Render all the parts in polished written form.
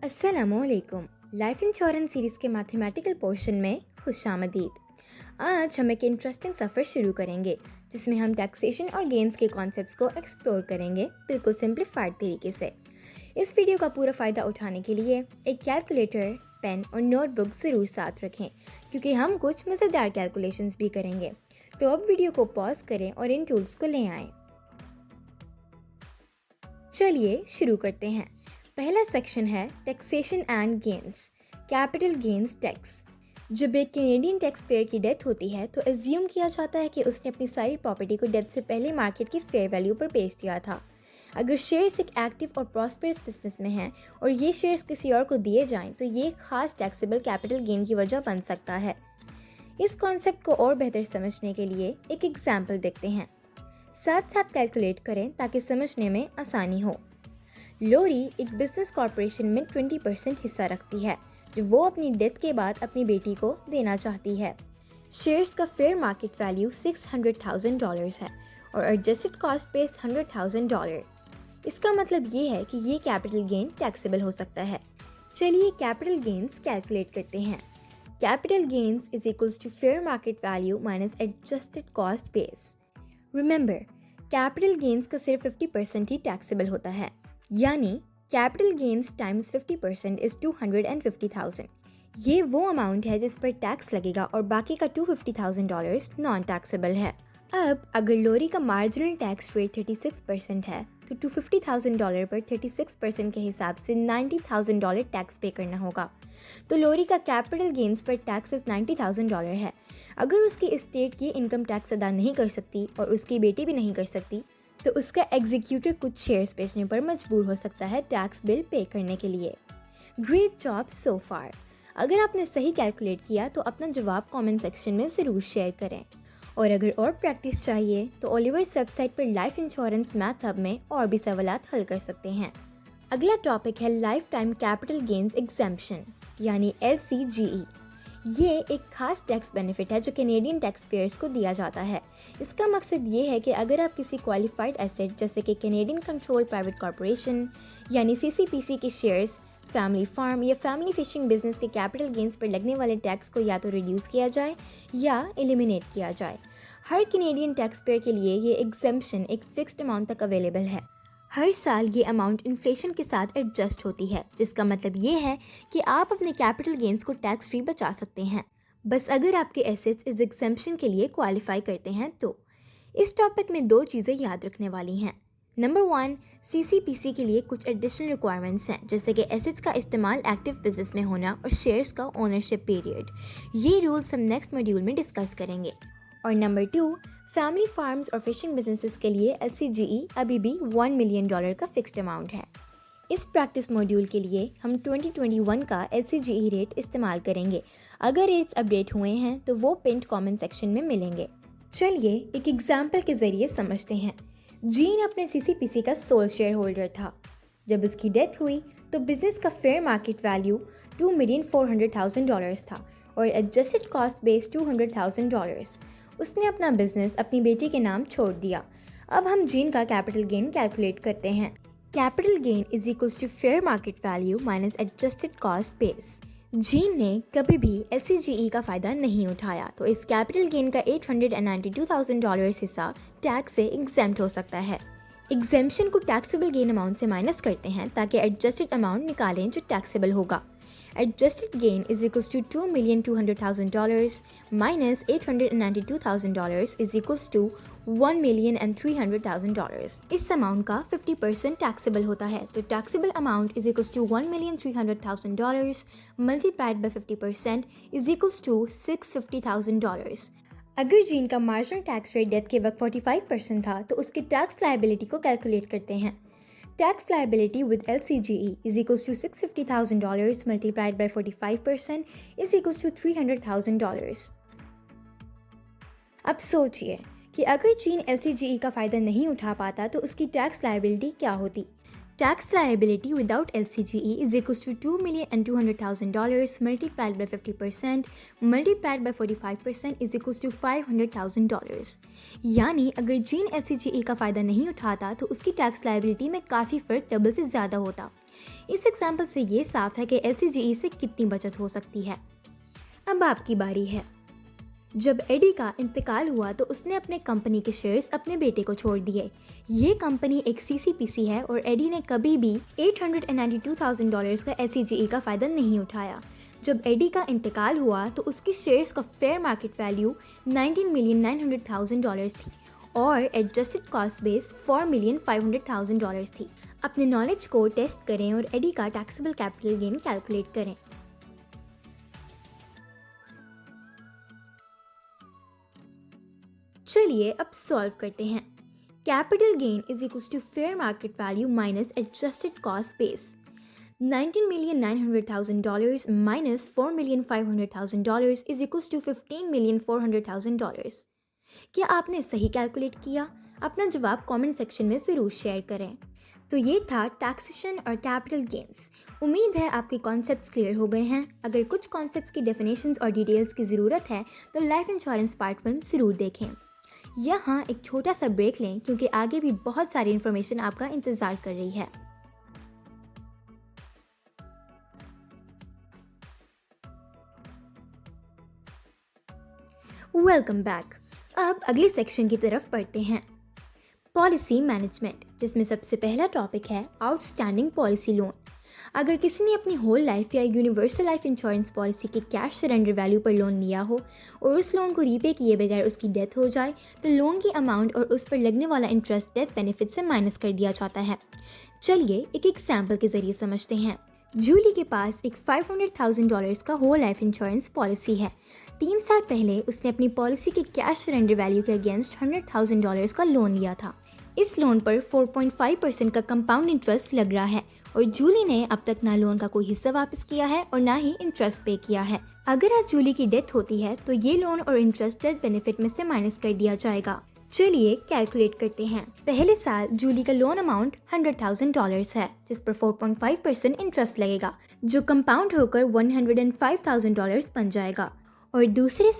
अस्सलामुअलैकुम। Life insurance series के mathematical portion में खुशामदीद। आज हम एक इंटरेस्टिंग सफ़र शुरू करेंगे जिसमें हम टैक्सेशन और गेन्स के कॉन्सेप्ट्स को एक्सप्लोर करेंगे बिल्कुल सिंप्लीफाइड तरीके से। इस वीडियो का पूरा फ़ायदा उठाने के लिए एक कैलकुलेटर, पेन और नोटबुक ज़रूर साथ रखें क्योंकि हम कुछ मज़ेदार कैलकुलेशंस भी करेंगे। तो अब वीडियो को पॉज करें और इन टूल्स को ले आएँ। चलिए शुरू करते हैं। पहला सेक्शन है taxation and gains, capital gains tax. जब एक कैनेडियन टैक्स पेयर की डेथ होती है तो एज्यूम किया जाता है कि उसने अपनी सारी प्रॉपर्टी को डेथ से पहले मार्केट की फेयर वैल्यू पर बेच दिया था। अगर शेयर्स एक एक्टिव और प्रॉस्पेरस बिजनेस में हैं और ये शेयर्स किसी और को दिए जाएं तो ये एक खास टैक्सेबल कैपिटल गेन की वजह बन सकता है। इस कॉन्सेप्ट को और बेहतर समझने के लिए एक एग्जाम्पल देखते हैं। साथ साथ कैलकुलेट करें ताकि समझने में आसानी हो। लोरी एक बिजनेस कॉरपोरेशन में 20% हिस्सा रखती है जो वो अपनी डेथ के बाद अपनी बेटी को देना चाहती है। शेयर्स का फेयर मार्केट वैल्यू $600,000 है और एडजस्टेड कॉस्ट बेस $100,000। इसका मतलब ये है कि ये कैपिटल गेन टैक्सेबल हो सकता है। चलिए कैपिटल गेन्स कैलकुलेट करते हैं। Capital gains is equals to fair market value minus adjusted cost base. Remember, capital gains का सिर्फ 50% ही टैक्सेबल होता है, यानी कैपिटल गेन्स टाइम्स 50% इज 250,000। ये वो अमाउंट है जिस पर टैक्स लगेगा और बाकी का $250,000 नॉन टैक्सेबल है। अब अगर लोरी का मार्जिनल टैक्स रेट 36% है तो $250,000 पर 36% के हिसाब से $90,000 टैक्स पे करना होगा। तो लोरी का कैपिटल गेन्स पर टैक्स $90,000 है। अगर उसकी एस्टेट ये इनकम टैक्स अदा नहीं कर सकती और उसकी बेटी भी नहीं कर सकती तो उसका एग्जीक्यूटर कुछ शेयर्स बेचने पर मजबूर हो सकता है टैक्स बिल पे करने के लिए। ग्रेट जॉब सो फार। अगर आपने सही कैलकुलेट किया तो अपना जवाब कमेंट सेक्शन में ज़रूर शेयर करें। और अगर और प्रैक्टिस चाहिए तो ओलिवर्स वेबसाइट पर लाइफ इंश्योरेंस मैथ हब में और भी सवालात हल कर सकते हैं। अगला टॉपिक है life time capital gains exemption यानी LCGE। ये एक खास टैक्स बेनिफिट है जो कैनेडियन टैक्स पेयर्स को दिया जाता है। इसका मकसद ये है कि अगर आप किसी क्वालिफाइड एसेट जैसे कि कैनेडियन कंट्रोल प्राइवेट कॉरपोरेशन यानी CCPC के शेयर्स, फैमिली फार्म या फैमिली फिशिंग बिजनेस के कैपिटल गेन्स पर लगने वाले टैक्स को या तो रिड्यूस किया जाए या एलिमिनेट किया जाए। हर कैनेडियन टैक्स पेयर के लिए ये एग्जेम्पशन एक फिक्स्ड अमाउंट तक अवेलेबल है। हर साल ये अमाउंट इन्फ्लेशन के साथ एडजस्ट होती है, जिसका मतलब ये है कि आप अपने कैपिटल गेन्स को टैक्स फ्री बचा सकते हैं, बस अगर आपके एसेट्स इस एग्जेम्पशन के लिए क्वालिफाई करते हैं तो। इस टॉपिक में दो चीज़ें याद रखने वाली हैं। नंबर 1, CCPC के लिए कुछ एडिशनल रिक्वायरमेंट्स हैं जैसे कि एसेट्स का इस्तेमाल एक्टिव बिजनेस में होना और शेयर्स का ओनरशिप पीरियड। ये रूल्स हम नेक्स्ट मॉड्यूल में डिस्कस करेंगे। और नंबर 2, फैमिली फार्म्स और फिशिंग बिजनेसेस के लिए LCGE अभी भी $1 मिलियन का फिक्स्ड अमाउंट है। इस प्रैक्टिस मॉड्यूल के लिए हम 2021 का LCGE रेट इस्तेमाल करेंगे। अगर रेट्स अपडेट हुए हैं तो वो पिंड कमेंट सेक्शन में मिलेंगे। चलिए एक एग्जाम्पल के ज़रिए समझते हैं। जीन अपने CCPC का सोल शेयर होल्डर था। जब उसकी डेथ हुई तो बिजनेस का फेयर मार्केट वैल्यू $2,400,000 था और एडजस्टेड कॉस्ट बेस $200,000। उसने अपना बिजनेस अपनी बेटी के नाम छोड़ दिया। अब हम जीन का कैपिटल गेन कैलकुलेट करते हैं। Capital gain is equals to fair market value minus adjusted cost base. Jean ने कभी भी LCGE का फ़ायदा नहीं उठाया तो इस कैपिटल गेन का $892,000 हिस्सा टैक्स से एग्जेम्प्ट हो सकता है। एग्जेम्पशन को टैक्सेबल गेन अमाउंट से माइनस करते हैं ताकि एडजस्टेड अमाउंट निकालें जो टैक्सेबल होगा। Adjusted gain is equals to $2,200,000 minus $892,000 is equals to $1,300,000। इस अमाउंट का 50% टैक्सेबल होता है तो taxable amount is equals to $1,300,000 multiplied by 50% is equals to $650,000। अगर जीन का मार्जिनल टैक्स रेट डेथ के वक्त 45% था तो उसकी टैक्स लायबिलिटी को कैलकुलेट करते हैं। Tax liability with LCGE is equals to $650,000 multiplied by 45% is equals to $300,000। अब सोचिए कि अगर जीन LCGE का फ़ायदा नहीं उठा पाता तो उसकी टैक्स लायबिलिटी क्या होती। Tax liability without LCGE is equals to $2,200,000 multiplied by 50% multiplied by 45% is equals to $500,000। यानी अगर जीन LCGE का फ़ायदा नहीं उठाता तो उसकी टैक्स लायबिलिटी में काफ़ी फ़र्क डबल से ज़्यादा होता। इस एग्जाम्पल से ये साफ है कि LCGE से कितनी बचत हो सकती है। अब आपकी बारी है। जब एडी का इंतकाल हुआ तो उसने अपने कंपनी के शेयर्स अपने बेटे को छोड़ दिए। ये कंपनी एक CCPC है और एडी ने कभी भी $892,000 का LCGE का फ़ायदा नहीं उठाया। जब एडी का इंतकाल हुआ तो उसके शेयर्स का फेयर मार्केट वैल्यू $19,900,000 थी और एडजस्टेड कॉस्ट बेस $4,500,000 थी। अपने नॉलेज को टेस्ट करें और एडी का टैक्सेबल कैपिटल गेन कैलकुलेट करें। चलिए अब सॉल्व करते हैं। Capital gain is equals to fair market value minus adjusted cost base. $19,900,000 minus $4,500,000 is equals to $15,400,000। क्या आपने सही कैलकुलेट किया? अपना जवाब कमेंट सेक्शन में ज़रूर शेयर करें। तो ये था टैक्सेशन और कैपिटल गेन्स। उम्मीद है आपके कॉन्सेप्ट्स क्लियर हो गए हैं। अगर कुछ कॉन्सेप्ट्स की डेफिनेशंस और डिटेल्स की ज़रूरत है तो लाइफ इंश्योरेंस पार्ट 1 ज़रूर देखें। यहाँ एक छोटा सा ब्रेक लें क्योंकि आगे भी बहुत सारी इन्फॉर्मेशन आपका इंतज़ार कर रही है। Welcome back. अब अगले सेक्शन की तरफ बढ़ते हैं। पॉलिसी मैनेजमेंट, जिसमें सबसे पहला टॉपिक है आउटस्टैंडिंग पॉलिसी लोन। अगर किसी ने अपनी होल लाइफ या यूनिवर्सल लाइफ इंश्योरेंस पॉलिसी के कैश सरेंडर वैल्यू पर लोन लिया हो और उस लोन को रीपे किए बगैर उसकी डेथ हो जाए तो लोन की अमाउंट और उस पर लगने वाला इंटरेस्ट डेथ बेनिफिट से माइनस कर दिया जाता है। चलिए एक एग्जाम्पल के जरिए समझते हैं। जूली के पास एक $500,000 का होल लाइफ इंश्योरेंस पॉलिसी है। 3 साल पहले उसने अपनी पॉलिसी के कैश सरेंडर वैल्यू के अगेंस्ट $100,000 का लोन लिया था। इस लोन पर 4.5% का कंपाउंड इंटरेस्ट लग रहा है और जूली ने अब तक ना लोन का कोई हिस्सा वापस किया है और ना ही इंटरेस्ट पे किया है। अगर आज जूली की डेथ होती है तो ये लोन और इंटरेस्ट डेथ बेनिफिट में से माइनस कर दिया जाएगा। चलिए कैलकुलेट करते हैं। पहले साल जूली का लोन अमाउंट $100,000 है जिस पर 4.5% इंटरेस्ट लगेगा जो कंपाउंड होकर $105,000 बन जाएगा। और दूसरे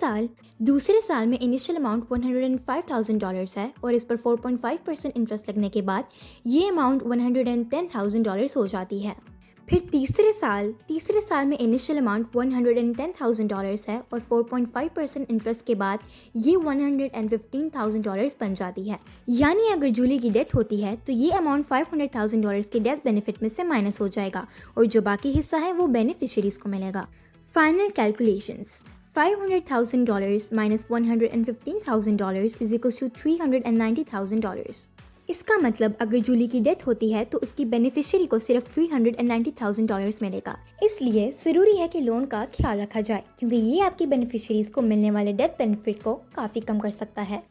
साल में इनिशियल अमाउंट $105,000 है और इस पर 4.5% इंटरेस्ट लगने के बाद ये अमाउंट $110,000 हो जाती है। फिर तीसरे साल में इनिशियल अमाउंट $110,000 है और 4.5% इंटरेस्ट के बाद ये $115,000 बन जाती है। यानी अगर जूली की डेथ होती है तो ये अमाउंट $500,000 के डेथ बेनिफिट में से माइनस हो जाएगा और जो बाकी हिस्सा है वो बेनिफिशियरीज को मिलेगा। Final calculations. $500,000 minus $115,000 is equals to $390,000। इसका मतलब अगर जूली की डेथ होती है तो उसकी बेनिफिशियरी को सिर्फ $390,000 मिलेगा। इसलिए ज़रूरी है कि लोन का ख्याल रखा जाए क्योंकि ये आपकी बेनिफिशियरीज को मिलने वाले डेथ बेनिफिट को काफ़ी कम कर सकता है।